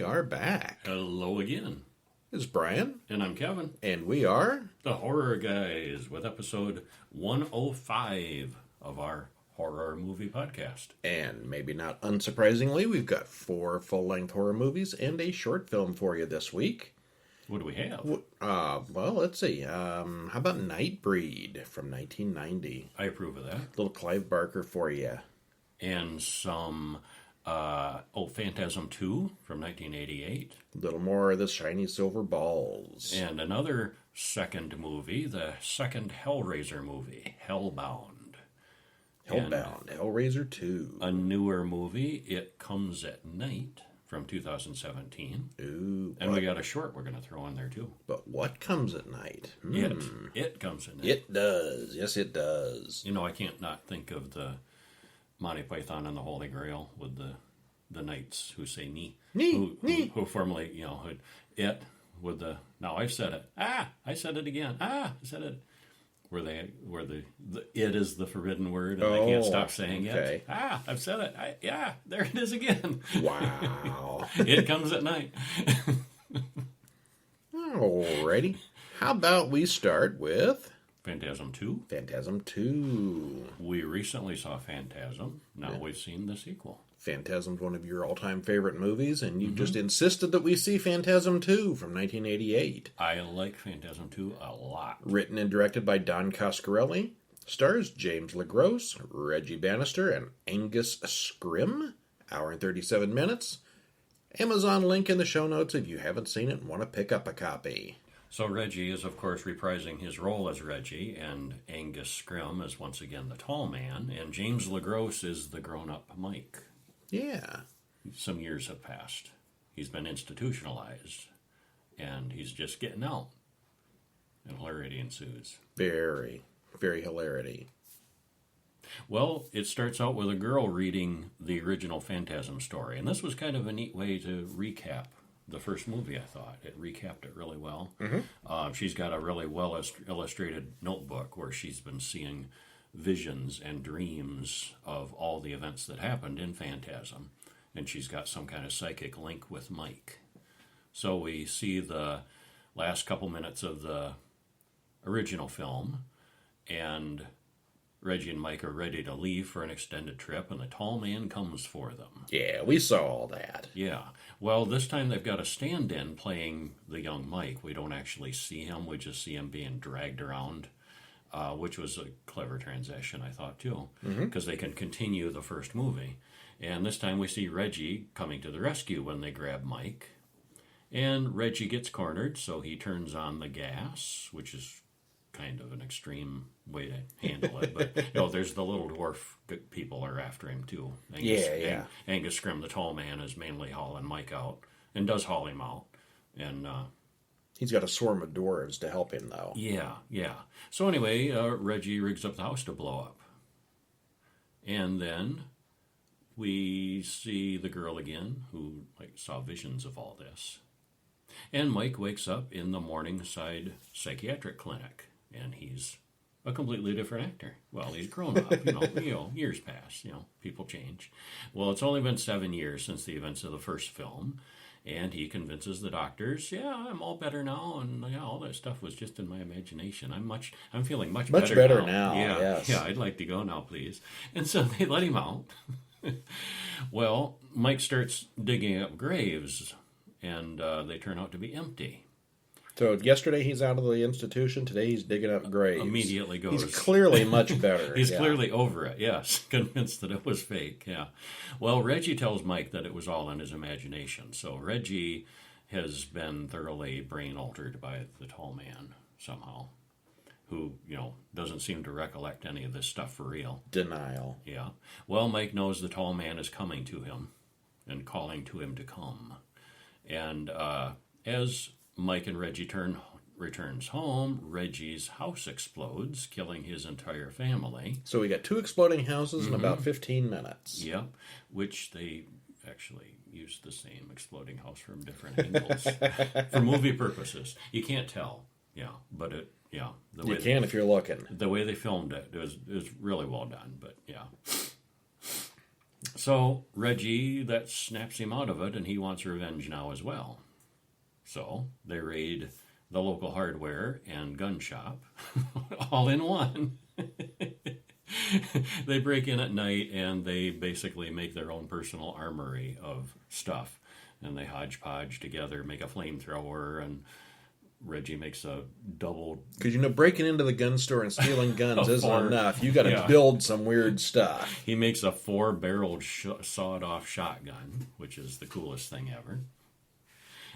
are back. Hello again. This is Brian. And I'm Kevin. And we are The Horror Guys with episode 105 of our horror movie podcast. And maybe not unsurprisingly, we've got 4 full-length horror movies and a short film for you this week. What do we have? Well, let's see. How about Nightbreed from 1990? I approve of that. Little Clive Barker for you. And some, Phantasm II from 1988. A little more of the shiny silver balls. And another second movie, the second Hellraiser movie, Hellbound. Hellbound, Hellraiser II. A newer movie, It Comes at Night from 2017. Ooh. And we got a short we're going to throw in there too. But what comes at night? It comes at night. It does. Yes, it does. You know, I can't not think of the Monty Python and the Holy Grail with the knights who say "ni," who formerly, it with the. Now I've said it. I said it again. I said it. Where the it is the forbidden word, and I can't stop saying it. I've said it. There it is again. Wow. It comes at night. Alrighty. How about we start with Phantasm II. Phantasm II. We recently saw Phantasm. Now we've seen the sequel. Phantasm's one of your all-time favorite movies, and you just insisted that we see Phantasm II from 1988. I like Phantasm II a lot. Written and directed by Don Coscarelli. Stars James LeGros, Reggie Bannister, and Angus Scrimm. Hour and 37 minutes. Amazon link in the show notes if you haven't seen it and want to pick up a copy. So Reggie is, of course, reprising his role as Reggie, and Angus Scrimm is once again the tall man, and James LeGros is the grown-up Mike. Yeah. Some years have passed. He's been institutionalized, and he's just getting out. And hilarity ensues. Very, very hilarity. Well, it starts out with a girl reading the original Phantasm story, and this was kind of a neat way to recap the first movie, I thought. It recapped it really well. She's got a really well illustrated notebook where she's been seeing visions and dreams of all the events that happened in Phantasm. And she's got some kind of psychic link with Mike. So we see the last couple minutes of the original film, and Reggie and Mike are ready to leave for an extended trip, and the tall man comes for them. Yeah, we saw all that. Yeah. Well, this time they've got a stand-in playing the young Mike. We don't actually see him. We just see him being dragged around, which was a clever transition, I thought, too, because they can continue the first movie. And this time we see Reggie coming to the rescue when they grab Mike. And Reggie gets cornered, so he turns on the gas, which is kind of an extreme way to handle it. But, there's the little dwarf people are after him, too. Angus Scrimm, the tall man, is mainly hauling Mike out, and does haul him out. And he's got a swarm of dwarves to help him, though. Yeah. So anyway, Reggie rigs up the house to blow up. And then we see the girl again, who saw visions of all this. And Mike wakes up in the Morningside Psychiatric Clinic, and he's a completely different actor. Well, he's grown up, years pass, people change. Well, it's only been 7 years since the events of the first film, and he convinces the doctors, I'm all better now, and all that stuff was just in my imagination. I'm feeling much better now. Yes. Yeah, I'd like to go now, please. And so they let him out. Well, Mike starts digging up graves, and they turn out to be empty. So yesterday he's out of the institution, today he's digging up graves. Immediately goes. He's clearly much better. He's clearly over it, yes. Convinced that it was fake, yeah. Well, Reggie tells Mike that it was all in his imagination. So Reggie has been thoroughly brain-altered by the tall man somehow, who, doesn't seem to recollect any of this stuff for real. Denial. Yeah. Well, Mike knows the tall man is coming to him and calling to him to come. And as Mike and Reggie returns home, Reggie's house explodes, killing his entire family. So we got 2 exploding houses in about 15 minutes. Yep, which they actually used the same exploding house from different angles for movie purposes. You can't tell, but it, You can if you're looking. The way they filmed it, it was really well done, but So Reggie, that snaps him out of it, and he wants revenge now as well. So they raid the local hardware and gun shop, all in one. They break in at night, and they basically make their own personal armory of stuff. And they hodgepodge together, make a flamethrower, and Reggie makes a double... Because, breaking into the gun store and stealing guns isn't enough. You got to Yeah. build some weird stuff. He makes a 4-barreled sawed-off shotgun, which is the coolest thing ever.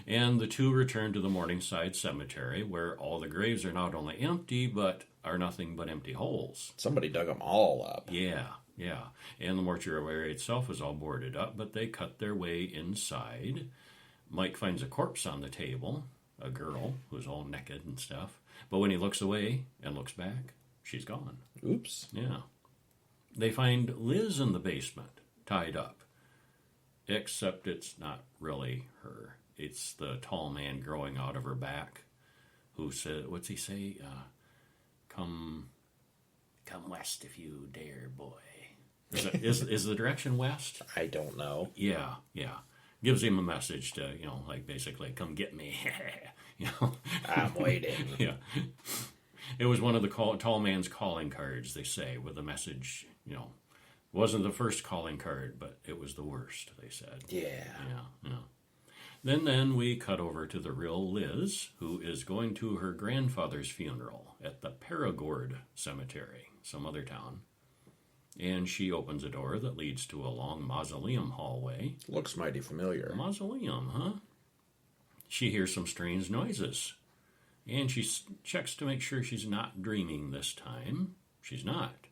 And the two return to the Morningside Cemetery, where all the graves are not only empty, but are nothing but empty holes. Somebody dug them all up. Yeah. And the mortuary itself is all boarded up, but they cut their way inside. Mike finds a corpse on the table, a girl who's all naked and stuff. But when he looks away and looks back, she's gone. Oops. Yeah. They find Liz in the basement, tied up. Except it's not really her. It's the tall man growing out of her back, who said, what's he say? Come west if you dare, boy. Is the direction west? I don't know. Yeah. Gives him a message to, basically, come get me. I'm waiting. Yeah. It was one of the tall man's calling cards, they say, with a message, wasn't the first calling card, but it was the worst, they said. Yeah. Then we cut over to the real Liz, who is going to her grandfather's funeral at the Perigord Cemetery, some other town. And she opens a door that leads to a long mausoleum hallway. Looks mighty familiar. Mausoleum, huh? She hears some strange noises. And she checks to make sure she's not dreaming this time. She's not.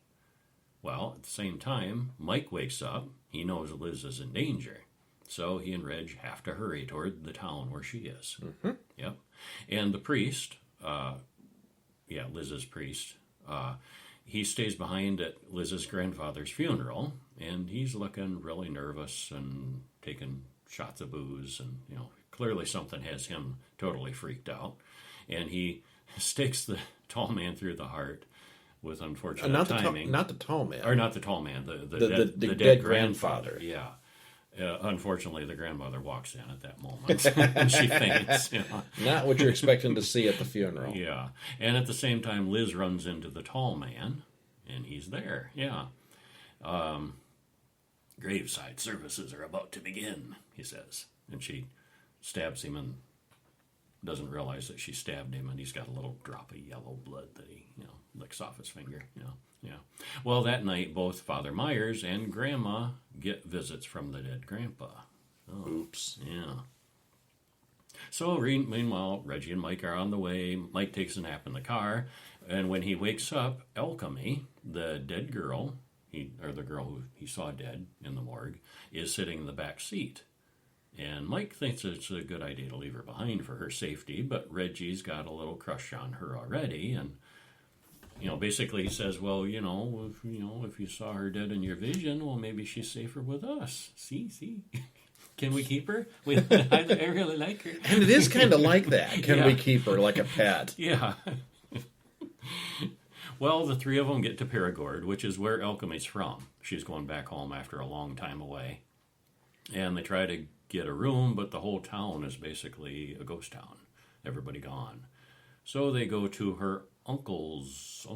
Well, at the same time, Mike wakes up. He knows Liz is in danger. So he and Reg have to hurry toward the town where she is. Mm-hmm. Yep. And the priest, Liz's priest, he stays behind at Liz's grandfather's funeral, and he's looking really nervous and taking shots of booze, and, clearly something has him totally freaked out. And he stakes the tall man through the heart with unfortunate timing. Not the tall man. Or not the tall man, the dead grandfather. Yeah. Unfortunately, the grandmother walks in at that moment, and she faints. Not what you're expecting to see at the funeral. Yeah. And at the same time, Liz runs into the tall man, and he's there. Yeah. Graveside services are about to begin, he says. And she stabs him and doesn't realize that she stabbed him, and he's got a little drop of yellow blood that he, licks off his finger. Yeah. Well, that night, both Father Myers and Grandma get visits from the dead grandpa. Oh, oops. Yeah. So, meanwhile, Reggie and Mike are on the way. Mike takes a nap in the car, and when he wakes up, Alchemy, the dead girl, the girl who he saw dead in the morgue, is sitting in the back seat. And Mike thinks it's a good idea to leave her behind for her safety, but Reggie's got a little crush on her already, and basically he says, well, if you saw her dead in your vision, well, maybe she's safer with us. See? Can we keep her? I really like her. And it is kind of like that. Can we keep her like a pet? Yeah. Well, the three of them get to Perigord, which is where Alchemy's from. She's going back home after a long time away. And they try to get a room, but the whole town is basically a ghost town. Everybody gone. So they go to her uncle's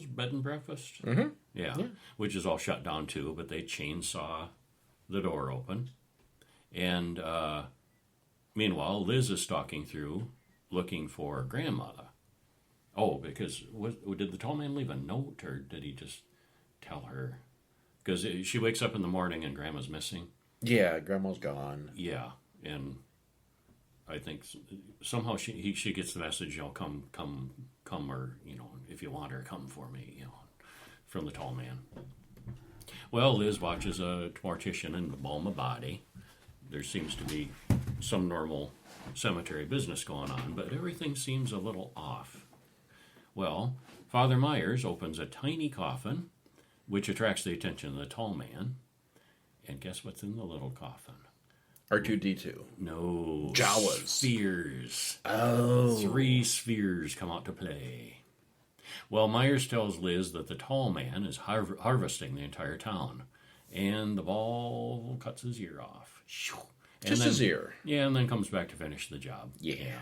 bed and breakfast? Mm-hmm. Yeah, which is all shut down too, but they chainsaw the door open. And meanwhile, Liz is stalking through looking for Grandma. Oh, because did the tall man leave a note, or did he just tell her? Because she wakes up in the morning and Grandma's missing. Yeah, Grandma's gone. Yeah, and I think somehow she gets the message, come, or if you want her, come for me, from the tall man. Well, Liz watches a mortician embalm a body. There seems to be some normal cemetery business going on, but everything seems a little off. Well, Father Myers opens a tiny coffin, which attracts the attention of the tall man. And guess what's in the little coffin? R2-D2. No. Jawas. Spheres. Oh. 3 spheres come out to play. Well, Myers tells Liz that the tall man is harvesting the entire town. and the ball cuts his ear off. And Just his ear. Yeah, and then comes back to finish the job. Yeah.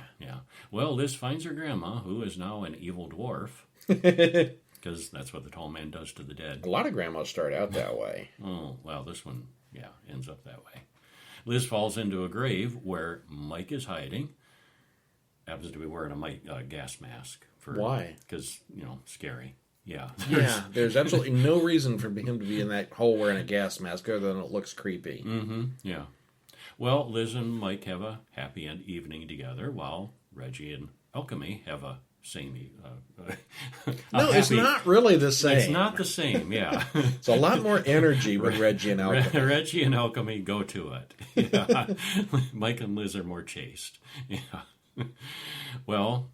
Well, Liz finds her grandma, who is now an evil dwarf, because that's what the tall man does to the dead. A lot of grandmas start out that way. Oh, well, this one, ends up that way. Liz falls into a grave where Mike is hiding. Happens to be wearing a gas mask. Why? Because, scary. Yeah. Yeah, there's absolutely no reason for him to be in that hole wearing a gas mask other than it looks creepy. Mm-hmm, yeah. Well, Liz and Mike have a happy evening together, while Reggie and Alchemy have a same. It's not really the same. It's not the same, yeah. It's a lot more energy with Reggie and Alchemy. Reggie and Alchemy go to it. Yeah. Mike and Liz are more chaste. Yeah. Well,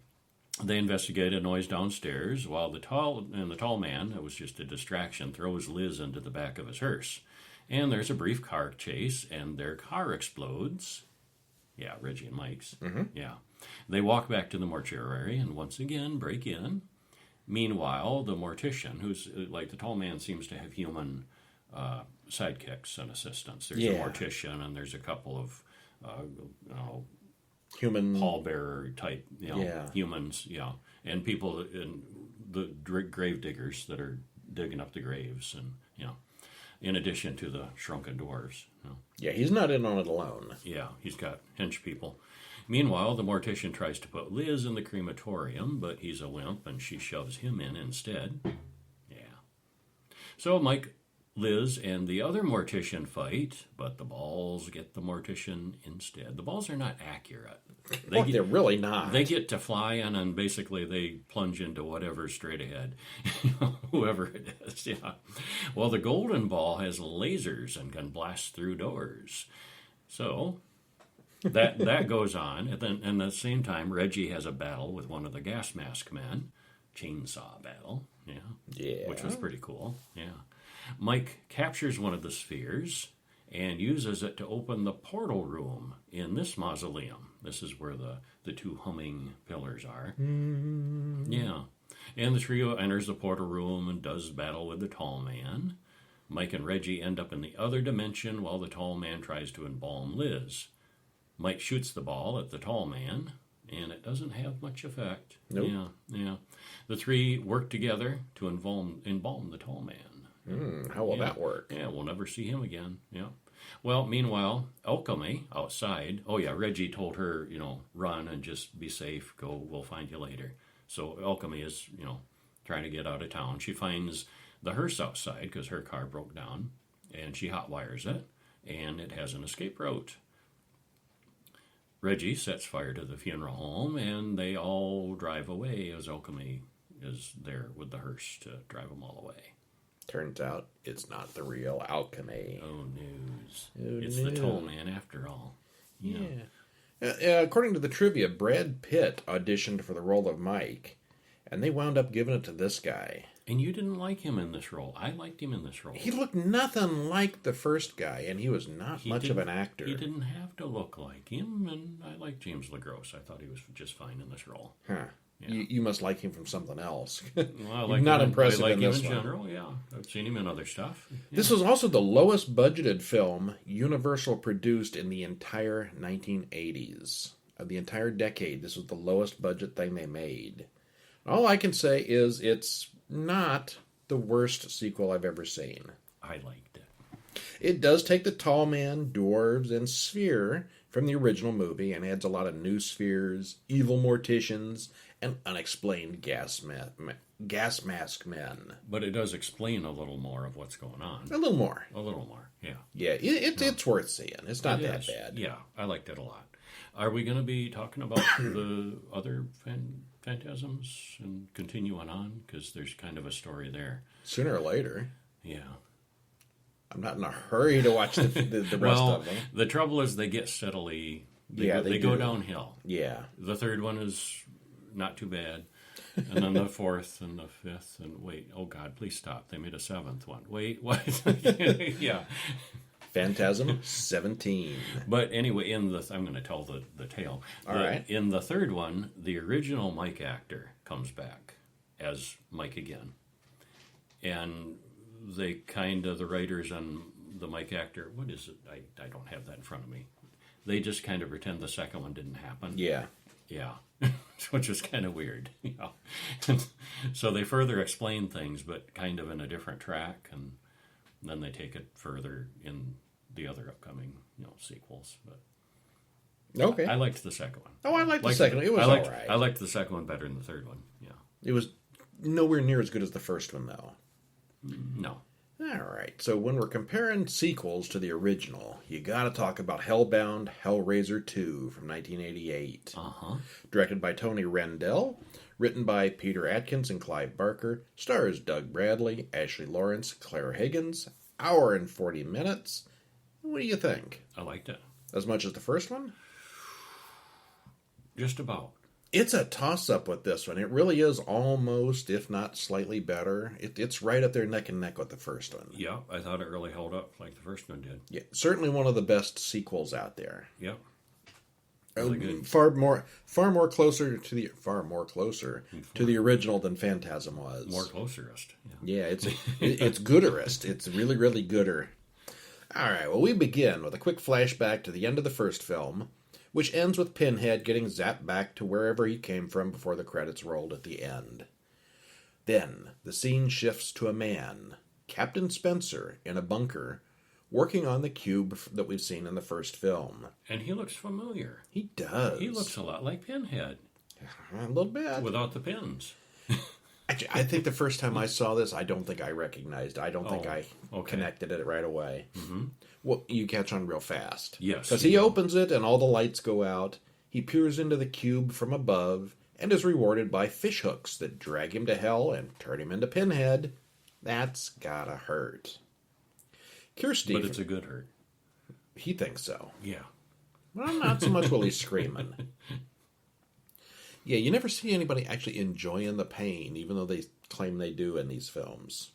they investigate a noise downstairs, while the tall man, that was just a distraction, throws Liz into the back of his hearse. And there's a brief car chase, and their car explodes. Yeah, Reggie and Mike's. Mm-hmm. Yeah. They walk back to the mortuary and once again break in. Meanwhile, the mortician, who's like the tall man, seems to have human sidekicks and assistants. There's a mortician, and there's a couple of human pallbearer type humans, and people in the grave diggers that are digging up the graves, and in addition to the shrunken dwarves. Yeah, he's not in on it alone. Yeah, he's got hench people. Meanwhile, the mortician tries to put Liz in the crematorium, but he's a wimp, and she shoves him in instead. Yeah. So Mike, Liz, and the other mortician fight, but the balls get the mortician instead. The balls are not accurate. They're really not. They get to flying, and basically they plunge into whatever's straight ahead, whoever it is. Yeah. Well, the golden ball has lasers and can blast through doors. So that goes on, and then at the same time, Reggie has a battle with one of the gas mask men, chainsaw battle. Yeah, which was pretty cool. Yeah. Mike captures one of the spheres and uses it to open the portal room in this mausoleum. This is where the two humming pillars are. Yeah. And the trio enters the portal room and does battle with the tall man. Mike and Reggie end up in the other dimension while the tall man tries to embalm Liz. Mike shoots the ball at the tall man, and it doesn't have much effect. Nope. Yeah. The three work together to embalm the tall man. How will that work? Yeah, we'll never see him again. Yeah. Well, meanwhile, Alchemy outside. Oh yeah, Reggie told her, run and just be safe. Go, we'll find you later. So Alchemy is, trying to get out of town. She finds the hearse outside because her car broke down, and she hotwires it, and it has an escape route. Reggie sets fire to the funeral home, and they all drive away as Alchemy is there with the hearse to drive them all away. Turns out it's not the real Alchemy. Oh, news. It's the tall man after all. Yeah. According to the trivia, Brad Pitt auditioned for the role of Mike, and they wound up giving it to this guy. And you didn't like him in this role. I liked him in this role. He looked nothing like the first guy, and he was not much of an actor. He didn't have to look like him, and I like James LaGrosse. I thought he was just fine in this role. Huh. Yeah. You must like him from something else. Well, I like not him, impressive I like in him this in one. general, yeah. I've seen him in other stuff. Yeah. This was also the lowest budgeted film Universal produced in the entire 1980s. Of the entire decade, this was the lowest budget thing they made. All I can say is it's not the worst sequel I've ever seen. I liked it. It does take the tall man, dwarves, and sphere from the original movie and adds a lot of new spheres, evil morticians, and unexplained gas mask men. But it does explain a little more of what's going on. A little more. A little more, yeah. Yeah, it's worth seeing. It's not that bad. Yeah, I liked it a lot. Are we going to be talking about the other phantasms and continuing on? Because there's kind of a story there. Sooner or later. Yeah. I'm not in a hurry to watch the rest of them. The trouble is they get steadily... They go downhill. Yeah. The third one is not too bad. And then the fourth and the fifth. And wait, oh God, please stop. They made a seventh one. Wait, what? Yeah. Phantasm 17. But anyway, I'm going to tell the tale. All right. In the third one, the original Mike actor comes back as Mike again. And they the writers and the Mike actor, what is it? I don't have that in front of me. They just kind of pretend the second one didn't happen. Yeah. Yeah. Which was kind of weird. Yeah. So they further explain things, but kind of in a different track, and then they take it further in the other upcoming, sequels. But Okay. I liked the second one. Oh, I liked the second one. It was all right. I liked the second one better than the third one. Yeah. It was nowhere near as good as the first one, though. No. All right. So when we're comparing sequels to the original, you got to talk about Hellbound, Hellraiser II from 1988. Directed by Tony Rendell, written by Peter Atkins and Clive Barker, stars Doug Bradley, Ashley Lawrence, Claire Higgins. Hour and 40 minutes. What do you think? I liked it. As much as the first one? Just about. It's a toss-up with this one. It really is almost, if not slightly better. It's right up there neck and neck with the first one. Yeah, I thought it really held up like the first one did. Yeah, certainly one of the best sequels out there. Yeah. Really good. Far more closer to the original than Phantasm was. More closerest. Yeah, it's gooderest. It's really, really gooder. All right, well, we begin with a quick flashback to the end of the first film, which ends with Pinhead getting zapped back to wherever he came from before the credits rolled at the end. Then, the scene shifts to a man, Captain Spencer, in a bunker, working on the cube that we've seen in the first film. And he looks familiar. He does. He looks a lot like Pinhead. A little bit. Without the pins. Actually, I think the first time I saw this, I don't think I recognized. I don't think I connected it right away. Mm-hmm. Well, you catch on real fast. Yes. Because he opens it and all the lights go out. He peers into the cube from above and is rewarded by fishhooks that drag him to hell and turn him into Pinhead. That's gotta hurt. Kirsty. But it's a good hurt. He thinks so. Yeah. Well, not so much while he's screaming. Yeah, you never see anybody actually enjoying the pain, even though they claim they do in these films.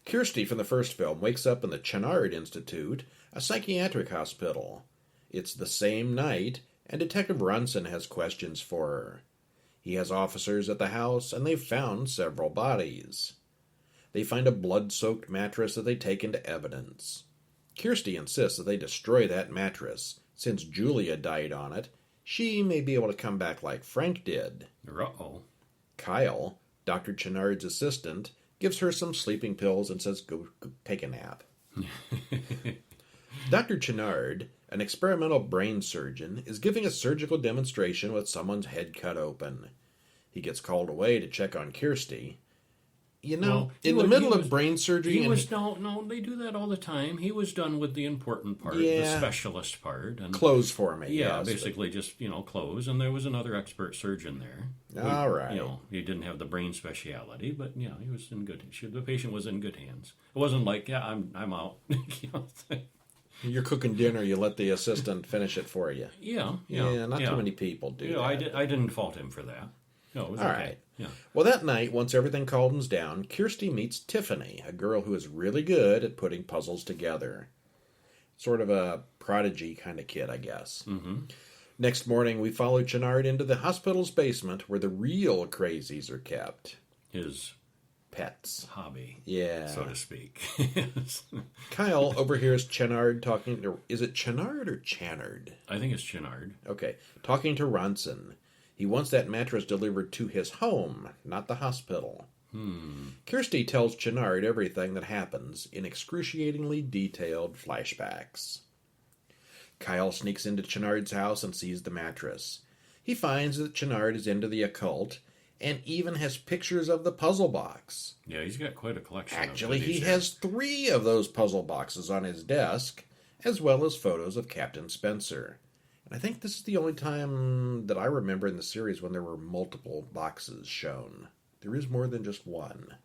Kirsty from the first film wakes up in the Chenard Institute, a psychiatric hospital. It's the same night, and Detective Ronson has questions for her. He has officers at the house, and they've found several bodies. They find a blood-soaked mattress that they take into evidence. Kirsty insists that they destroy that mattress. Since Julia died on it, she may be able to come back like Frank did. Uh-oh. Kyle, Dr. Chenard's assistant, gives her some sleeping pills and says, go take a nap. Dr. Chenard, an experimental brain surgeon, is giving a surgical demonstration with someone's head cut open. He gets called away to check on Kirsty. You know, in the middle of brain surgery... No, they do that all the time. He was done with the important part, the specialist part. And close for me. Yeah, basically just, close. And there was another expert surgeon there. All right. He didn't have the brain speciality, but, he was in good... The patient was in good hands. It wasn't like, I'm out. You're cooking dinner, you let the assistant finish it for you. Yeah. Not too many people do that. I didn't fault him for that. No, it was okay. Right. Yeah. Well, that night, once everything calms down, Kirsty meets Tiffany, a girl who is really good at putting puzzles together. Sort of a prodigy kind of kid, I guess. Mm-hmm. Next morning, we follow Chenard into the hospital's basement where the real crazies are kept. His pets. Hobby. Yeah. So to speak. Kyle overhears Chenard talking to... Is it Chenard or Channard? I think it's Chenard. Okay. Talking to Ronson. He wants that mattress delivered to his home, not the hospital. Kirsty tells Chenard everything that happens in excruciatingly detailed flashbacks. Kyle sneaks into Chenard's house and sees the mattress. He finds that Chenard is into the occult and even has pictures of the puzzle box. Yeah, he's got quite a collection. Actually, he has 3 of those puzzle boxes on his desk, as well as photos of Captain Spencer. I think this is the only time that I remember in the series when there were multiple boxes shown. There is more than just one.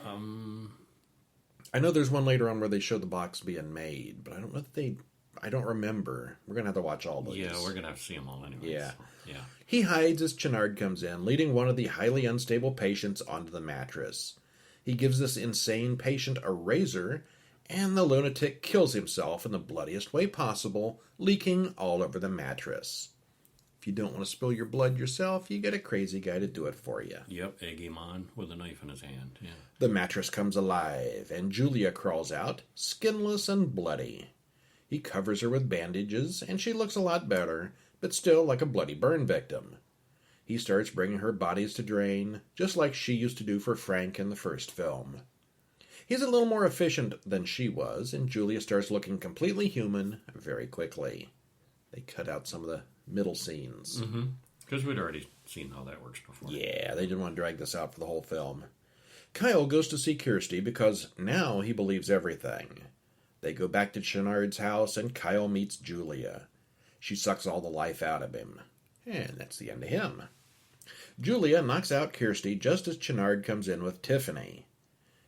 I know there's one later on where they show the box being made, but I don't know if I don't remember. We're going to have to watch all those. Yeah, we're going to have to see them all anyway. Yeah. So, yeah. He hides as Chenard comes in, leading one of the highly unstable patients onto the mattress. He gives this insane patient a razor, and the lunatic kills himself in the bloodiest way possible, leaking all over the mattress. If you don't want to spill your blood yourself, you get a crazy guy to do it for you. Yep, Eggymon with a knife in his hand. Yeah. The mattress comes alive, and Julia crawls out, skinless and bloody. He covers her with bandages, and she looks a lot better, but still like a bloody burn victim. He starts bringing her bodies to drain, just like she used to do for Frank in the first film. He's a little more efficient than she was, and Julia starts looking completely human very quickly. They cut out some of the middle scenes. Because we'd already seen how that works before. Yeah, they didn't want to drag this out for the whole film. Kyle goes to see Kirsty because now he believes everything. They go back to Chenard's house, and Kyle meets Julia. She sucks all the life out of him. And that's the end of him. Julia knocks out Kirsty just as Chenard comes in with Tiffany.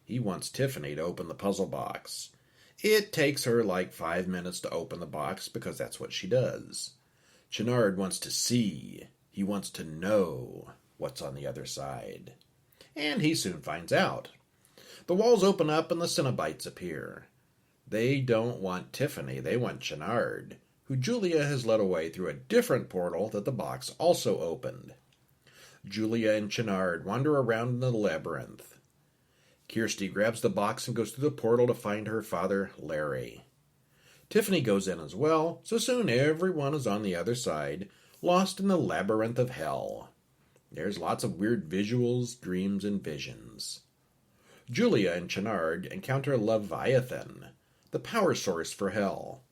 He wants Tiffany to open the puzzle box. It takes her like 5 minutes to open the box because that's what she does. Chenard wants to see. He wants to know what's on the other side. And he soon finds out. The walls open up and the Cenobites appear. They don't want Tiffany, they want Chenard, who Julia has led away through a different portal that the box also opened. Julia and Chenard wander around in the labyrinth. Kirsty grabs the box and goes through the portal to find her father, Larry. Tiffany goes in as well, so soon everyone is on the other side, lost in the labyrinth of hell. There's lots of weird visuals, dreams, and visions. Julia and Chenard encounter Leviathan, the power source for hell.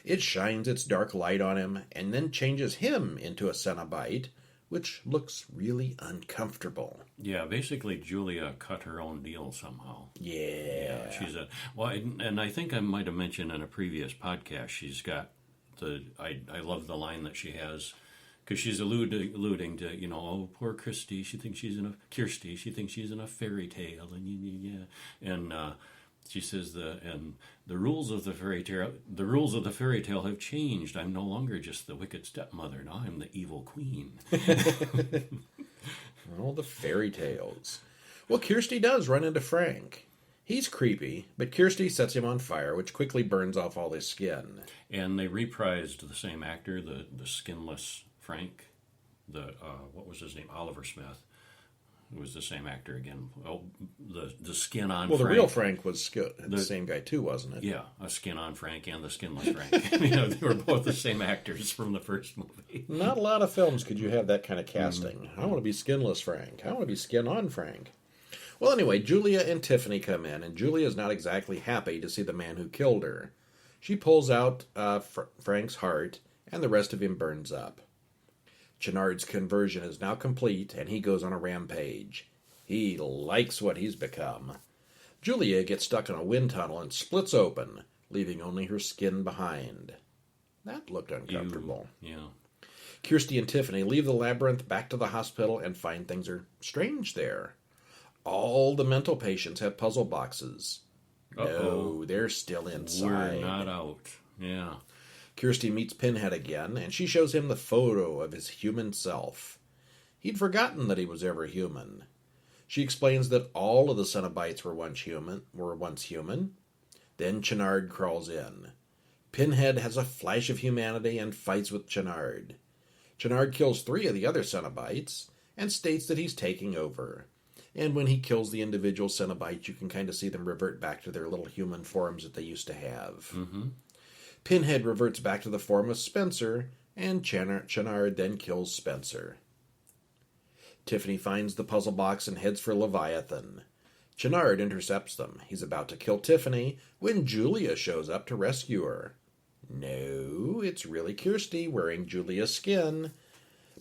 It shines its dark light on him and then changes him into a Cenobite, which looks really uncomfortable. Yeah, basically Julia cut her own deal somehow. Yeah. She's a and I think I might have mentioned in a previous podcast. She's got I love the line that she has because she's alluding to oh, poor Kirsty. She thinks she's in a fairy tale, and she says the rules of the fairy tale have changed. I'm no longer just the wicked stepmother. Now I'm the evil queen. All the fairy tales. Well, Kirsty does run into Frank. He's creepy, but Kirsty sets him on fire, which quickly burns off all his skin. And they reprised the same actor, the skinless Frank. What was his name? Oliver Smith. It was the same actor again. Oh, the skin on Frank. Frank. The real Frank was the same guy too, wasn't it? Yeah, a skin on Frank and the skinless Frank. They were both the same actors from the first movie. Not a lot of films could you have that kind of casting. I want to be skinless Frank. I want to be skin on Frank. Well, anyway, Julia and Tiffany come in, and Julia is not exactly happy to see the man who killed her. She pulls out Frank's heart, and the rest of him burns up. Chenard's conversion is now complete, and he goes on a rampage. He likes what he's become. Julia gets stuck in a wind tunnel and splits open, leaving only her skin behind. That looked uncomfortable. Yeah. Kirsty and Tiffany leave the labyrinth back to the hospital and find things are strange there. All the mental patients have puzzle boxes. Uh-oh. No, they're still inside. We're not out. Yeah. Kirsty meets Pinhead again, and she shows him the photo of his human self. He'd forgotten that he was ever human. She explains that all of the Cenobites were once human. Then Chenard crawls in. Pinhead has a flash of humanity and fights with Chenard. Chenard kills 3 of the other Cenobites and states that he's taking over. And when he kills the individual Cenobites, you can kind of see them revert back to their little human forms that they used to have. Mm-hmm. Pinhead reverts back to the form of Spencer, and Chenard then kills Spencer. Tiffany finds the puzzle box and heads for Leviathan. Chenard intercepts them. He's about to kill Tiffany when Julia shows up to rescue her. No, it's really Kirsty wearing Julia's skin.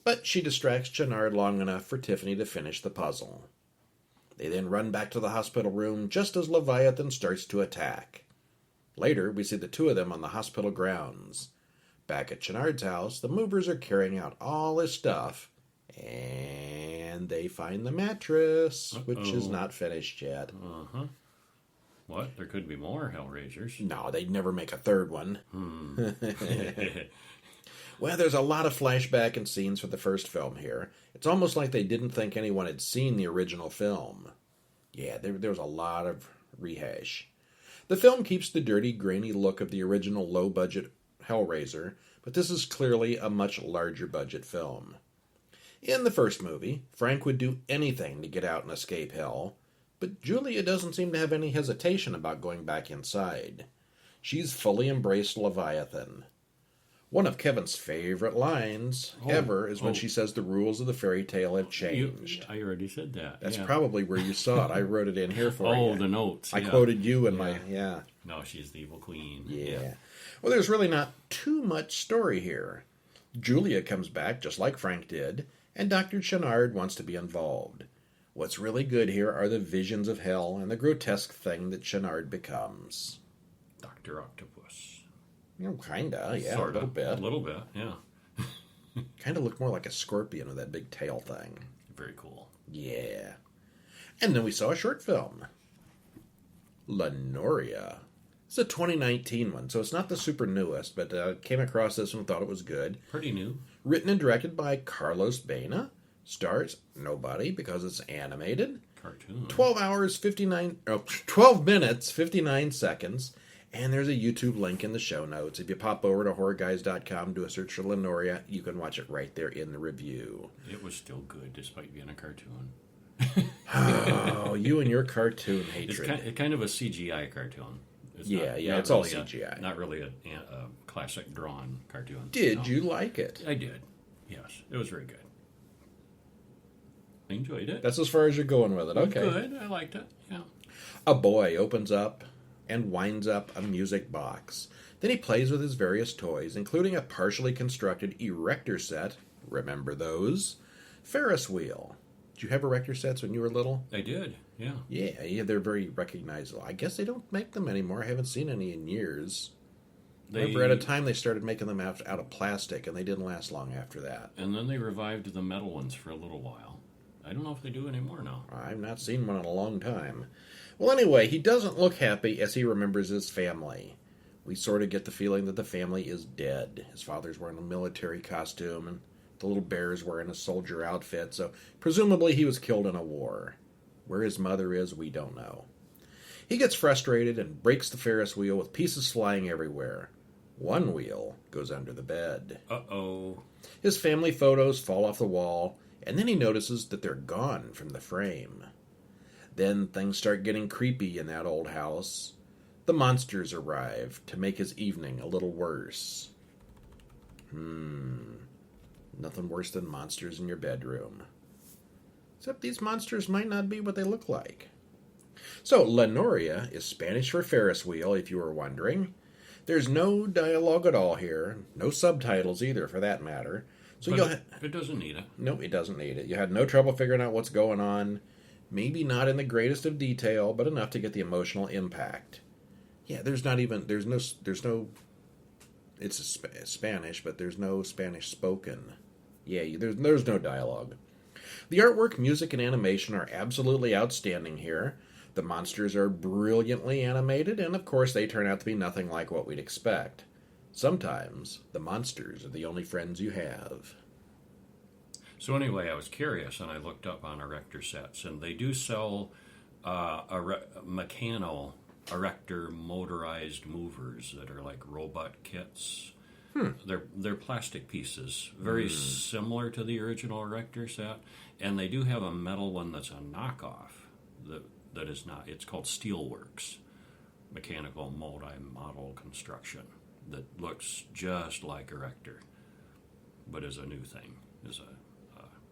But she distracts Chenard long enough for Tiffany to finish the puzzle. They then run back to the hospital room just as Leviathan starts to attack. Later, we see the 2 of them on the hospital grounds. Back at Chenard's house, the movers are carrying out all his stuff, and they find the mattress, which is not finished yet. Uh-huh. What? There could be more Hellraisers. No, they'd never make a 3rd one. Well, there's a lot of flashback and scenes for the first film here. It's almost like they didn't think anyone had seen the original film. Yeah, there was a lot of rehash. The film keeps the dirty, grainy look of the original low-budget Hellraiser, but this is clearly a much larger budget film. In the first movie, Frank would do anything to get out and escape hell, but Julia doesn't seem to have any hesitation about going back inside. She's fully embraced Leviathan. One of Kevin's favorite lines ever is when she says the rules of the fairy tale have changed. I already said that. That's probably where you saw it. I wrote it in here for you. Oh, the notes. I quoted you in my... Yeah. No, she's the evil queen. Yeah. Well, there's really not too much story here. Julia comes back just like Frank did, and Dr. Chenard wants to be involved. What's really good here are the visions of hell and the grotesque thing that Chenard becomes. Dr. Octopus. Kinda, yeah, Sort a little of. bit. A little bit, yeah. Kind of looked more like a scorpion with that big tail thing. Very cool. Yeah. And then we saw a short film. Noria. It's a 2019 one, so it's not the super newest, but came across this one and thought it was good. Pretty new. Written and directed by Carlos Baena. Stars nobody because it's animated. Cartoon. 12 minutes, 59 seconds. And there's a YouTube link in the show notes. If you pop over to horrorguys.com, do a search for Noria, you can watch it right there in the review. It was still good despite being a cartoon. Oh, you and your cartoon hatred. It's kind of a CGI cartoon. It's it's all CGI. Not really a classic drawn cartoon. Did you like it? I did. Yes, it was very good. I enjoyed it. That's as far as you're going with it. Okay. Good. I liked it. Yeah. A boy opens up and winds up a music box. Then he plays with his various toys, including a partially constructed erector set. Remember those? Ferris wheel. Did you have erector sets when you were little? I did, yeah. Yeah, they're very recognizable. I guess they don't make them anymore. I haven't seen any in years. Remember, at a time they started making them out of plastic, and they didn't last long after that. And then they revived the metal ones for a little while. I don't know if they do anymore now. I've not seen one in a long time. Well, anyway, he doesn't look happy as he remembers his family. We sort of get the feeling that the family is dead. His father's wearing a military costume, and the little bear's wearing a soldier outfit, so presumably he was killed in a war. Where his mother is, we don't know. He gets frustrated and breaks the Ferris wheel with pieces flying everywhere. One wheel goes under the bed. Uh-oh. His family photos fall off the wall, and then he notices that they're gone from the frame. Then things start getting creepy in that old house. The monsters arrive to make his evening a little worse. Nothing worse than monsters in your bedroom. Except these monsters might not be what they look like. So, La Noria is Spanish for Ferris wheel, if you were wondering. There's no dialogue at all here. No subtitles either, for that matter. So it doesn't need it. No, it doesn't need it. You had no trouble figuring out what's going on. Maybe not in the greatest of detail, but enough to get the emotional impact. Yeah, there's no, it's Spanish, but there's no Spanish spoken. Yeah, there's no dialogue. The artwork, music, and animation are absolutely outstanding here. The monsters are brilliantly animated, and of course they turn out to be nothing like what we'd expect. Sometimes the monsters are the only friends you have. So anyway, I was curious, and I looked up on erector sets, and they do sell mechano erector motorized movers that are like robot kits. They're plastic pieces, very similar to the original erector set, and they do have a metal one that's a knockoff that is not. It's called Steelworks, mechanical multi-model construction that looks just like erector, but is a new thing, is a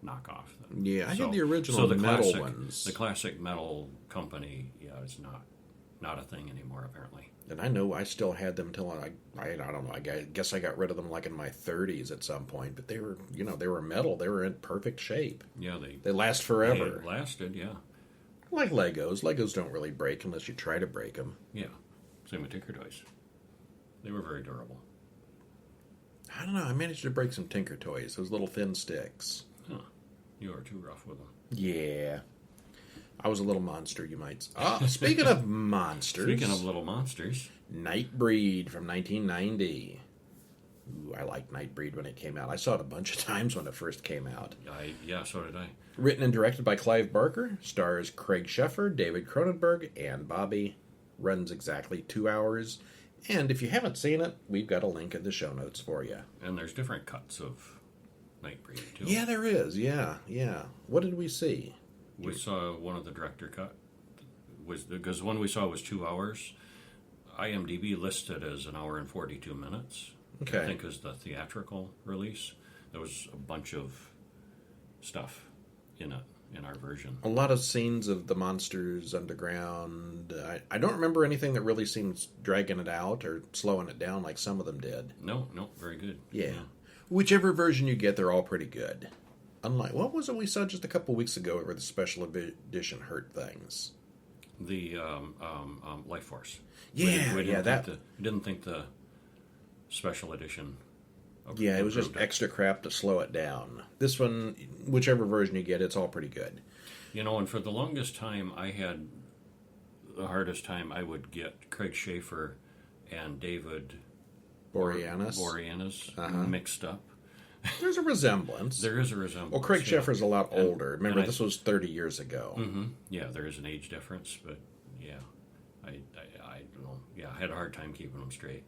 knockoff. Yeah, I had the original metal ones. The classic metal company, it's not a thing anymore, apparently. And I know I still had them till I don't know. I guess I got rid of them like in my 30s at some point. But they were metal. They were in perfect shape. Yeah, they last forever. They lasted, yeah. Like Legos. Legos don't really break unless you try to break them. Yeah, same with Tinker Toys. They were very durable. I don't know. I managed to break some Tinker Toys. Those little thin sticks. Huh. You are too rough with them. Yeah. I was a little monster, you might say. Speaking of monsters. Speaking of little monsters. Nightbreed from 1990. Ooh, I liked Nightbreed when it came out. I saw it a bunch of times when it first came out. So did I. Written and directed by Clive Barker. Stars Craig Sheffer, David Cronenberg, and Bobby. Runs exactly 2 hours And if you haven't seen it, we've got a link in the show notes for you. And there's different cuts of Nightbreed, too. Yeah, there is. Yeah. What did we see? We saw one of the director cut. Because the one we saw was 2 hours. IMDb listed as an hour and 42 minutes. Okay. I think is the theatrical release. There was a bunch of stuff in it, in our version. A lot of scenes of the monsters underground. I don't remember anything that really seems dragging it out or slowing it down like some of them did. No, very good. Yeah. Whichever version you get, they're all pretty good. Unlike, what was it we saw just a couple weeks ago where the special edition hurt things? The Life Force. Yeah, we that. didn't think the special edition. Yeah, it was just extra crap to slow it down. This one, whichever version you get, it's all pretty good. And for the longest time, I had the hardest time. I would get Craig Schaefer and David Boreanaz mixed up. There's a resemblance. There is a resemblance. Well, Craig Schaefer's a lot older. Remember, this was 30 years ago. Mm-hmm. Yeah, there is an age difference, but yeah, I don't know. Yeah, I had a hard time keeping them straight.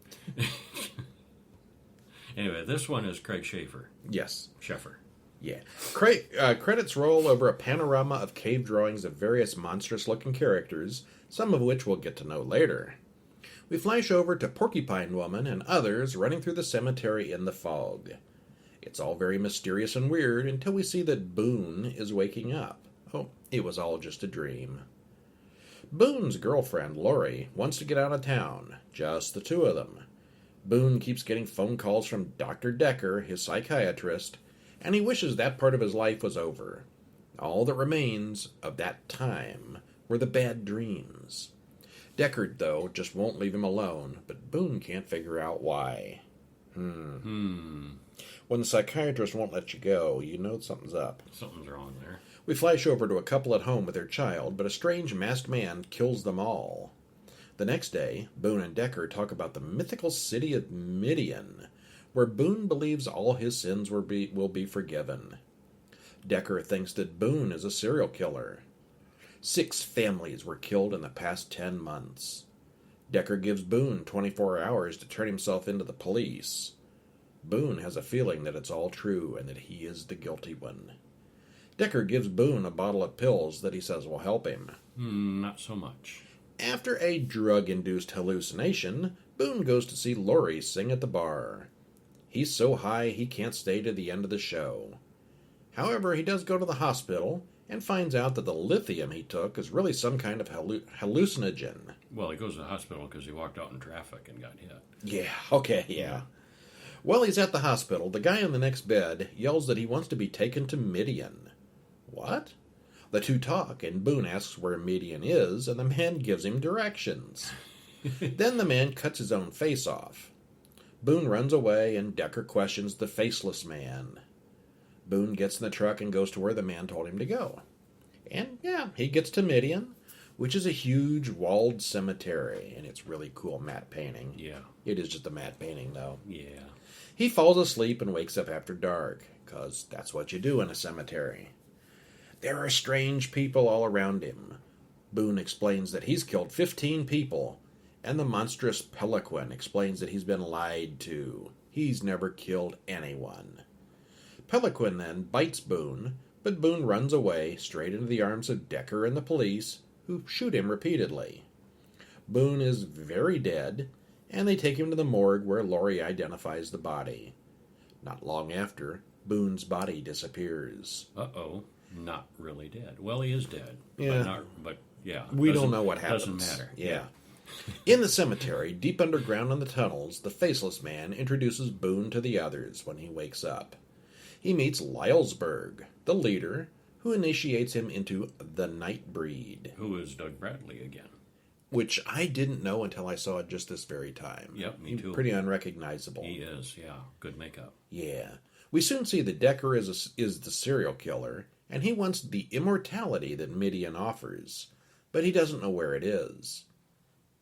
Anyway, this one is Craig Schaefer. Yes. Schaefer. Yeah. Credits roll over a panorama of cave drawings of various monstrous-looking characters, some of which we'll get to know later. We flash over to Porcupine Woman and others running through the cemetery in the fog. It's all very mysterious and weird until we see that Boone is waking up. Oh, it was all just a dream. Boone's girlfriend, Lori, wants to get out of town. Just the two of them. Boone keeps getting phone calls from Dr. Decker, his psychiatrist, and he wishes that part of his life was over. All that remains of that time were the bad dreams. Deckard, though, just won't leave him alone, but Boone can't figure out why. When the psychiatrist won't let you go, you know something's up. Something's wrong there. We flash over to a couple at home with their child, but a strange masked man kills them all. The next day, Boone and Decker talk about the mythical city of Midian, where Boone believes all his sins will be forgiven. Decker thinks that Boone is a serial killer. 6 families were killed in the past 10 months. Decker gives Boone 24 hours to turn himself into the police. Boone has a feeling that it's all true and that he is the guilty one. Decker gives Boone a bottle of pills that he says will help him. Not so much. After a drug-induced hallucination, Boone goes to see Lori sing at the bar. He's so high he can't stay to the end of the show. However, he does go to the hospital and finds out that the lithium he took is really some kind of hallucinogen. Well, he goes to the hospital because he walked out in traffic and got hit. Yeah, okay, yeah. While he's at the hospital, the guy in the next bed yells that he wants to be taken to Midian. What? The two talk, and Boone asks where Midian is, and the man gives him directions. Then the man cuts his own face off. Boone runs away, and Decker questions the faceless man. Boone gets in the truck and goes to where the man told him to go. And, yeah, he gets to Midian, which is a huge walled cemetery, and it's really cool matte painting. Yeah. It is just a matte painting, though. Yeah. He falls asleep and wakes up after dark, because that's what you do in a cemetery. There are strange people all around him. Boone explains that he's killed 15 people, and the monstrous Pelican explains that he's been lied to. He's never killed anyone. Pelican then bites Boone, but Boone runs away straight into the arms of Decker and the police, who shoot him repeatedly. Boone is very dead, and they take him to the morgue where Lori identifies the body. Not long after, Boone's body disappears. Uh-oh. Not really dead. Well, he is dead. Yeah. But yeah. We don't know what happens. Doesn't matter. Yeah. In the cemetery, deep underground in the tunnels, the faceless man introduces Boone to the others when he wakes up. He meets Lylesburg, the leader, who initiates him into the Nightbreed. Who is Doug Bradley again? Which I didn't know until I saw it just this very time. Yep, me too. Pretty unrecognizable. He is, yeah. Good makeup. Yeah. We soon see that Decker is the serial killer, and he wants the immortality that Midian offers, but he doesn't know where it is.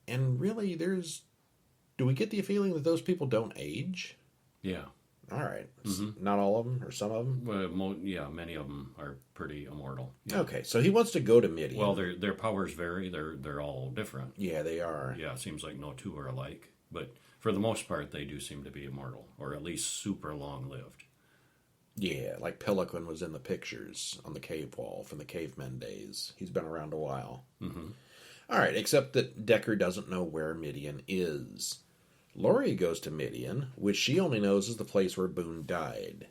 And really, do we get the feeling that those people don't age? Yeah. All right. Mm-hmm. Not all of them, or some of them? Well, yeah, many of them are pretty immortal. Yeah. Okay, so he wants to go to Midian. Well, their powers vary. They're all different. Yeah, they are. Yeah, it seems like no two are alike. But for the most part, they do seem to be immortal, or at least super long-lived. Yeah, like Pelican was in the pictures on the cave wall from the cavemen days. He's been around a while. Mm-hmm. All right, except that Decker doesn't know where Midian is. Laurie goes to Midian, which she only knows is the place where Boone died.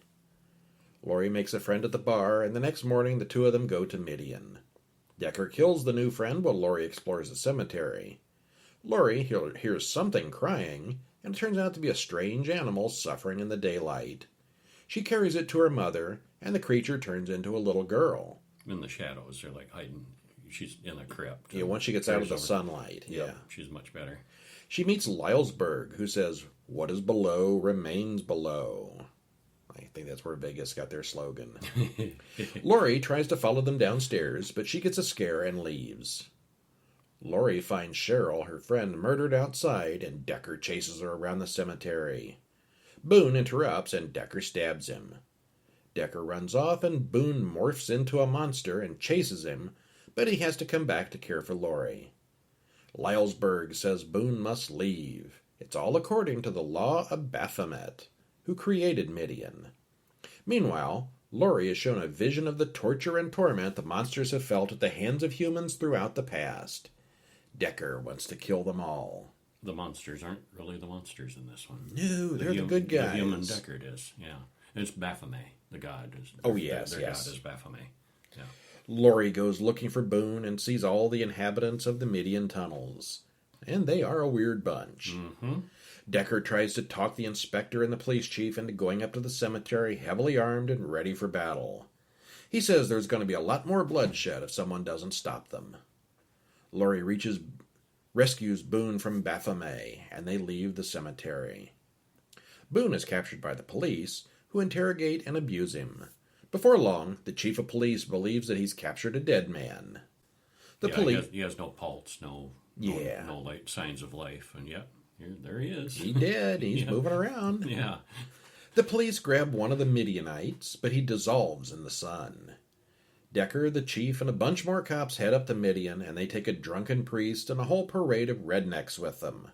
Laurie makes a friend at the bar, and the next morning the two of them go to Midian. Decker kills the new friend while Laurie explores the cemetery. Laurie hears something crying, and it turns out to be a strange animal suffering in the daylight. She carries it to her mother, and the creature turns into a little girl. In the shadows, they're like hiding. She's in a crypt. Yeah, once she gets out of the sunlight. Yep, yeah. She's much better. She meets Lylesburg, who says, "What is below remains below." I think that's where Vegas got their slogan. Laurie tries to follow them downstairs, but she gets a scare and leaves. Laurie finds Cheryl, her friend, murdered outside, and Decker chases her around the cemetery. Boone interrupts, and Decker stabs him. Decker runs off, and Boone morphs into a monster and chases him, but he has to come back to care for Laurie. Lylesburg says Boone must leave. It's all according to the law of Baphomet, who created Midian. Meanwhile, Laurie is shown a vision of the torture and torment the monsters have felt at the hands of humans throughout the past. Decker wants to kill them all. The monsters aren't really the monsters in this one. No, they're the good guys. The human Deckard is, yeah. It's Baphomet, the god. Oh, yes, their yes. god is Baphomet. Yeah. Laurie goes looking for Boone and sees all the inhabitants of the Midian tunnels. And they are a weird bunch. Mm-hmm. Decker tries to talk the inspector and the police chief into going up to the cemetery heavily armed and ready for battle. He says there's going to be a lot more bloodshed if someone doesn't stop them. Laurie rescues Boone from Baphomet, and they leave the cemetery. Boone is captured by the police, who interrogate and abuse him. Before long, the chief of police believes that he's captured a dead man. He has no pulse, no light signs of life, and yet there he is. He did. He's moving around. Yeah. The police grab one of the Midianites, but he dissolves in the sun. Decker, the chief, and a bunch more cops head up to Midian, and they take a drunken priest and a whole parade of rednecks with them.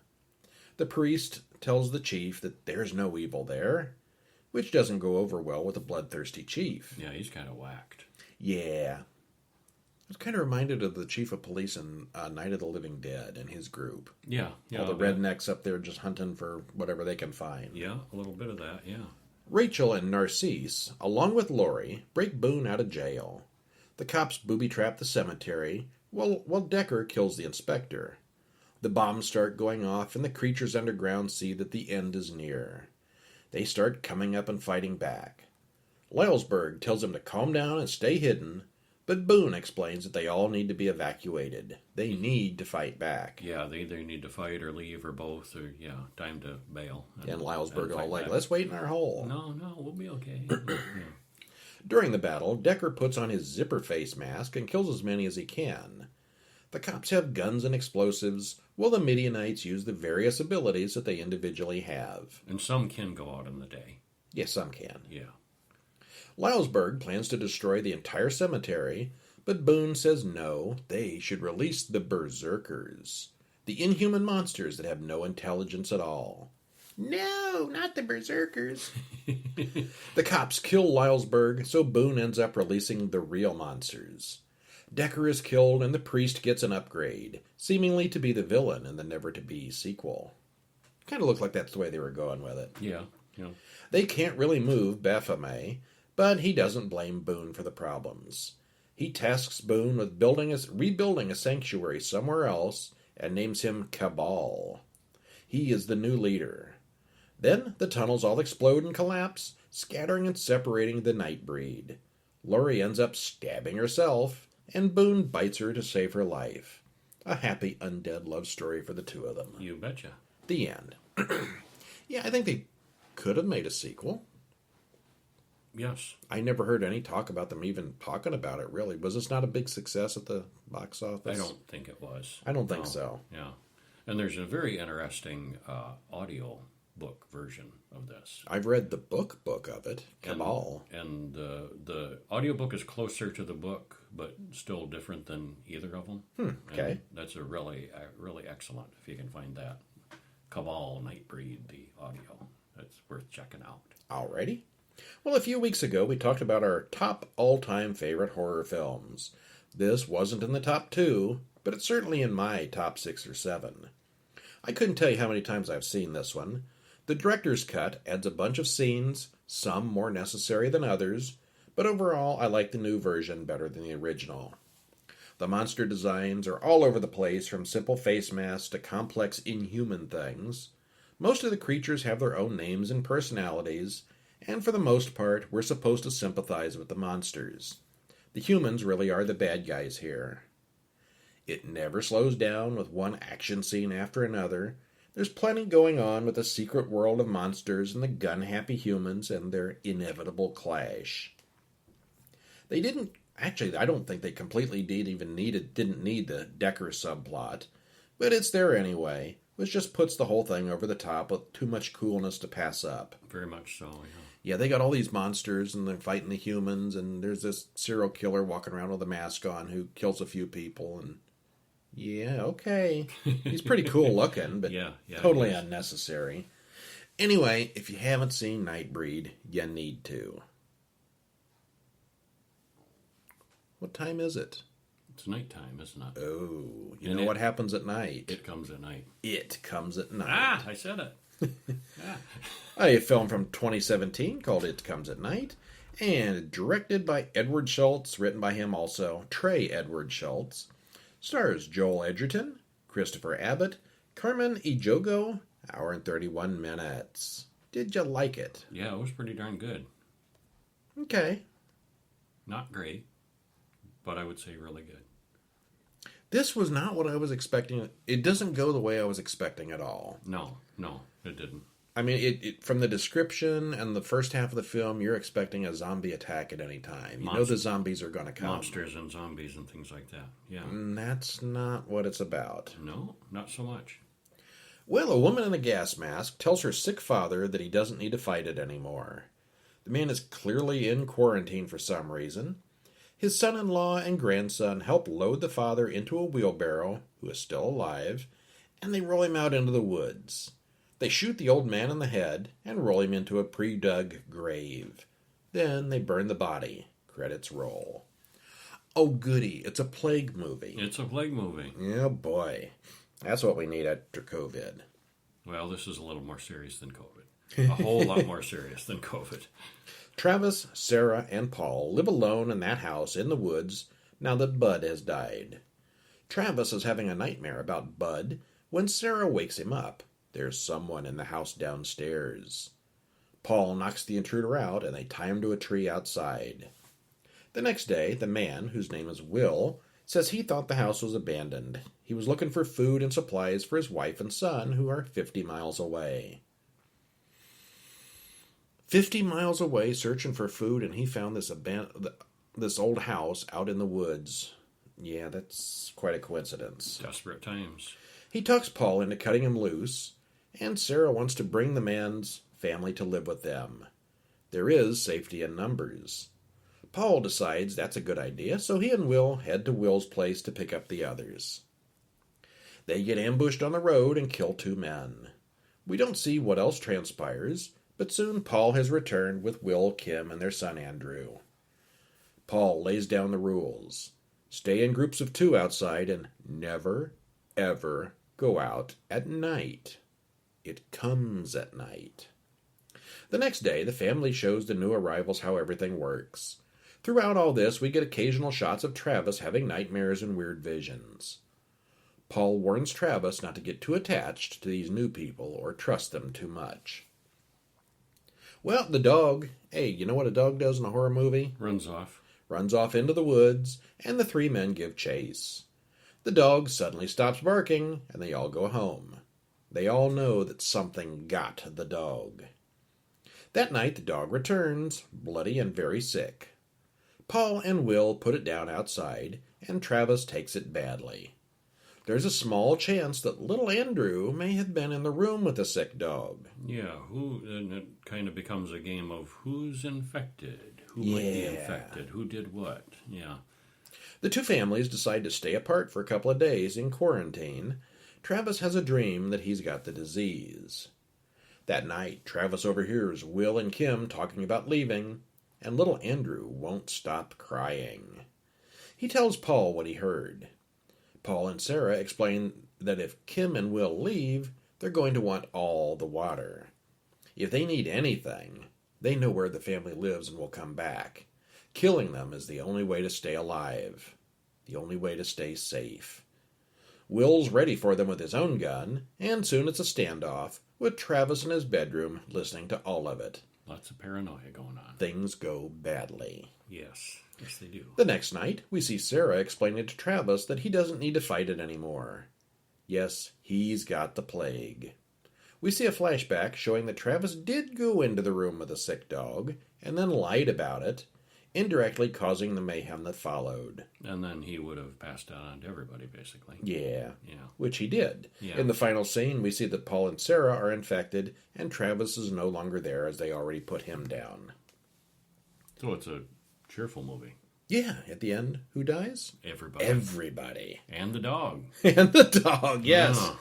The priest tells the chief that there's no evil there, which doesn't go over well with a bloodthirsty chief. Yeah, he's kind of whacked. Yeah. I was kind of reminded of the chief of police in Night of the Living Dead and his group. Yeah. All the rednecks up there just hunting for whatever they can find. Yeah, a little bit of that, yeah. Rachel and Narcisse, along with Laurie, break Boone out of jail. The cops booby-trap the cemetery, while Decker kills the inspector. The bombs start going off, and the creatures underground see that the end is near. They start coming up and fighting back. Lylesburg tells them to calm down and stay hidden, but Boone explains that they all need to be evacuated. They need to fight back. Yeah, they either need to fight or leave or both, or, time to bail. And Lylesburg all like, let's wait in our hole. No, we'll be okay. Yeah. During the battle, Decker puts on his zipper face mask and kills as many as he can. The cops have guns and explosives, while the Midianites use the various abilities that they individually have. And some can go out in the day. Yes, some can. Yeah. Lylesburg plans to destroy the entire cemetery, but Boone says no, they should release the berserkers, the inhuman monsters that have no intelligence at all. No, not the berserkers. The cops kill Lylesburg, so Boone ends up releasing the real monsters. Decker is killed, and the priest gets an upgrade, seemingly to be the villain in the Never-to-Be sequel. Kind of looked like that's the way they were going with it. Yeah. They can't really move Baphomet, but he doesn't blame Boone for the problems. He tasks Boone with rebuilding a sanctuary somewhere else and names him Cabal. He is the new leader. Then the tunnels all explode and collapse, scattering and separating the Nightbreed. Laurie ends up stabbing herself, and Boone bites her to save her life. A happy undead love story for the two of them. You betcha. The end. Yeah, I think they could have made a sequel. Yes. I never heard any talk about them even talking about it, really. Was this not a big success at the box office? I don't think it was. I don't think so. Yeah. And there's a very interesting audio book version of this. I've read the book of it, Cabal. And the audiobook is closer to the book, but still different than either of them. Okay. And that's a really excellent, if you can find that. Cabal, Nightbreed, the audio. That's worth checking out. Alrighty. Well, a few weeks ago, we talked about our top all-time favorite horror films. This wasn't in the top 2, but it's certainly in my top 6 or 7. I couldn't tell you how many times I've seen this one. The director's cut adds a bunch of scenes, some more necessary than others, but overall I like the new version better than the original. The monster designs are all over the place, from simple face masks to complex inhuman things. Most of the creatures have their own names and personalities, and for the most part, we're supposed to sympathize with the monsters. The humans really are the bad guys here. It never slows down with one action scene after another. There's plenty going on with the secret world of monsters and the gun-happy humans and their inevitable clash. I don't think they completely didn't need the Decker subplot, but it's there anyway, which just puts the whole thing over the top with too much coolness to pass up. Very much so, yeah. Yeah, they got all these monsters, and they're fighting the humans, and there's this serial killer walking around with a mask on who kills a few people, and yeah, okay. He's pretty cool looking, but yeah, totally unnecessary. Anyway, if you haven't seen Nightbreed, you need to. What time is it? It's nighttime, isn't it? Oh, you know what happens at night? It comes at night. It comes at night. Ah, I said it. Yeah. A film from 2017 called It Comes at Night, and directed by Edward Schultz, written by him also, Trey Edward Schultz. Stars Joel Edgerton, Christopher Abbott, Carmen Ejogo, hour and 31 minutes. Did you like it? Yeah, it was pretty darn good. Okay. Not great, but I would say really good. This was not what I was expecting. It doesn't go the way I was expecting at all. No, it didn't. I mean, it from the description and the first half of the film, you're expecting a zombie attack at any time. You know the zombies are going to come. Monsters and zombies and things like that, yeah. And that's not what it's about. No, not so much. Well, a woman in a gas mask tells her sick father that he doesn't need to fight it anymore. The man is clearly in quarantine for some reason. His son-in-law and grandson help load the father into a wheelbarrow, who is still alive, and they roll him out into the woods. They shoot the old man in the head and roll him into a pre-dug grave. Then they burn the body. Credits roll. Oh, goody. It's a plague movie. It's a plague movie. Oh, boy. That's what we need after COVID. Well, this is a little more serious than COVID. A whole lot more serious than COVID. Travis, Sarah, and Paul live alone in that house in the woods now that Bud has died. Travis is having a nightmare about Bud when Sarah wakes him up. There's someone in the house downstairs. Paul knocks the intruder out, and they tie him to a tree outside. The next day, the man, whose name is Will, says he thought the house was abandoned. He was looking for food and supplies for his wife and son, who are 50 miles away. 50 miles away, searching for food, and he found this old house out in the woods. Yeah, that's quite a coincidence. Desperate times. He talks Paul into cutting him loose, and Sarah wants to bring the man's family to live with them. There is safety in numbers. Paul decides that's a good idea, so he and Will head to Will's place to pick up the others. They get ambushed on the road and kill 2 men. We don't see what else transpires, but soon Paul has returned with Will, Kim, and their son Andrew. Paul lays down the rules. Stay in groups of 2 outside and never, ever go out at night. It comes at night. The next day, the family shows the new arrivals how everything works. Throughout all this, we get occasional shots of Travis having nightmares and weird visions. Paul warns Travis not to get too attached to these new people or trust them too much. Well, the dog, hey, you know what a dog does in a horror movie? Runs off. Runs off into the woods, and the 3 men give chase. The dog suddenly stops barking, and they all go home. They all know that something got the dog. That night, the dog returns, bloody and very sick. Paul and Will put it down outside, and Travis takes it badly. There's a small chance that little Andrew may have been in the room with the sick dog. Yeah, and it kind of becomes a game of who's infected, who might be infected, who did what, yeah. The 2 families decide to stay apart for a couple of days in quarantine. Travis has a dream that he's got the disease. That night, Travis overhears Will and Kim talking about leaving, and little Andrew won't stop crying. He tells Paul what he heard. Paul and Sarah explain that if Kim and Will leave, they're going to want all the water. If they need anything, they know where the family lives and will come back. Killing them is the only way to stay alive, the only way to stay safe. Will's ready for them with his own gun, and soon it's a standoff, with Travis in his bedroom listening to all of it. Lots of paranoia going on. Things go badly. Yes. Yes, they do. The next night, we see Sarah explaining to Travis that he doesn't need to fight it anymore. Yes, he's got the plague. We see a flashback showing that Travis did go into the room with the sick dog, and then lied about it, indirectly causing the mayhem that followed. And then he would have passed it on to everybody, basically. Yeah. Yeah. Which he did. Yeah. In the final scene, we see that Paul and Sarah are infected, and Travis is no longer there as they already put him down. So it's a cheerful movie. Yeah, at the end, who dies? Everybody. Everybody. And the dog. And the dog, yes. Yeah.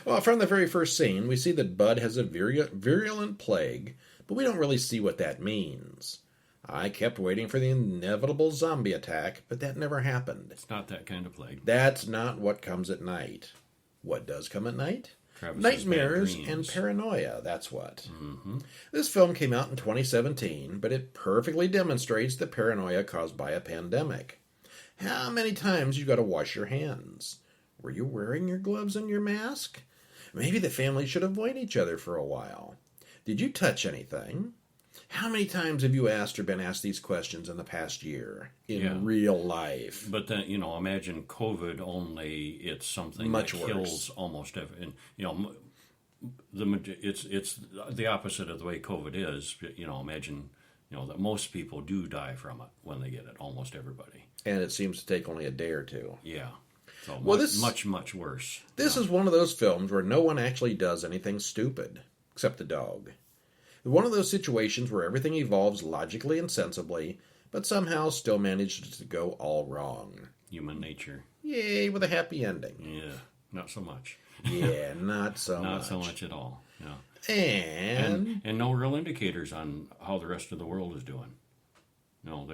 Well, from the very first scene, we see that Bud has a virulent plague, but we don't really see what that means. I kept waiting for the inevitable zombie attack, but that never happened. It's not that kind of plague. That's not what comes at night. What does come at night? Travis's Nightmares bad and dreams. paranoia, that's what. Mm-hmm. This film came out in 2017, but it perfectly demonstrates the paranoia caused by a pandemic. How many times you got to wash your hands? Were you wearing your gloves and your mask? Maybe the family should avoid each other for a while. Did you touch anything? How many times have you asked or been asked these questions in the past year in real life? But then, imagine COVID only. It's something Much that worse. kills almost every. And, it's the opposite of the way COVID is. Imagine that most people do die from it when they get it. Almost everybody. And it seems to take only a day or two. Yeah. So Well, much worse. This is one of those films where no one actually does anything stupid, except the dog. One of those situations where everything evolves logically and sensibly, but somehow still manages to go all wrong. Human nature. Yay, with a happy ending. Yeah. Not so much. Yeah, not so much. Not so much at all. Yeah. And no real indicators on how the rest of the world is doing. well,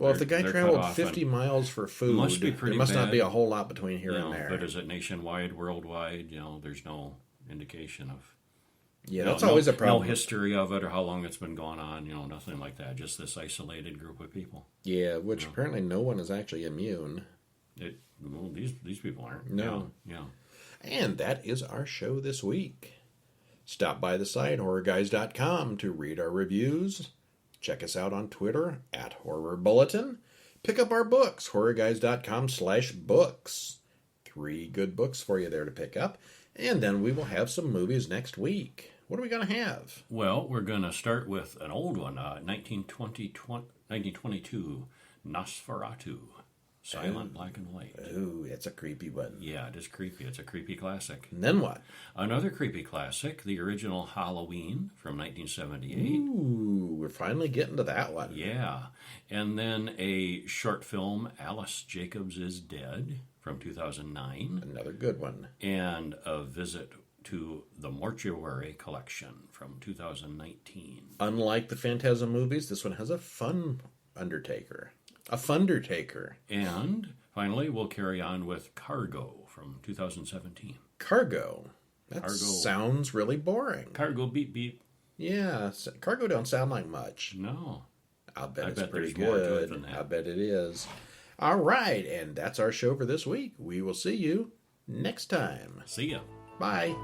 if the guy they're traveled cut off 50 miles for food, must be pretty there must not bad. be a whole lot between here and there. But is it nationwide, worldwide? There's no indication of. Yeah, that's always a problem. No history of it or how long it's been going on. Nothing like that. Just this isolated group of people. Yeah, which apparently no one is actually immune. These people aren't. No. Yeah. And that is our show this week. Stop by the site, horrorguys.com, to read our reviews. Check us out on Twitter, @HorrorBulletin. Pick up our books, horrorguys.com/books. 3 good books for you there to pick up. And then we will have some movies next week. What are we going to have? Well, we're going to start with an old one, 1922, Nosferatu. Silent, black and white. Ooh, that's a creepy one. Yeah, it is creepy. It's a creepy classic. And then what? Another creepy classic, the original Halloween from 1978. Ooh, we're finally getting to that one. Yeah. And then a short film, Alice Jacobs is Dead, from 2009. Another good one. And a visit to the Mortuary Collection from 2019. Unlike the Phantasm movies, this one has a fun undertaker. A fundertaker. And finally, we'll carry on with Cargo from 2017. Cargo. That Cargo. sounds really boring. Cargo beep beep. Yeah, Cargo don't sound like much. No. I bet I it's bet pretty there's more to it good. than that. I bet it is. All right, and that's our show for this week. We will see you next time. See ya. Bye.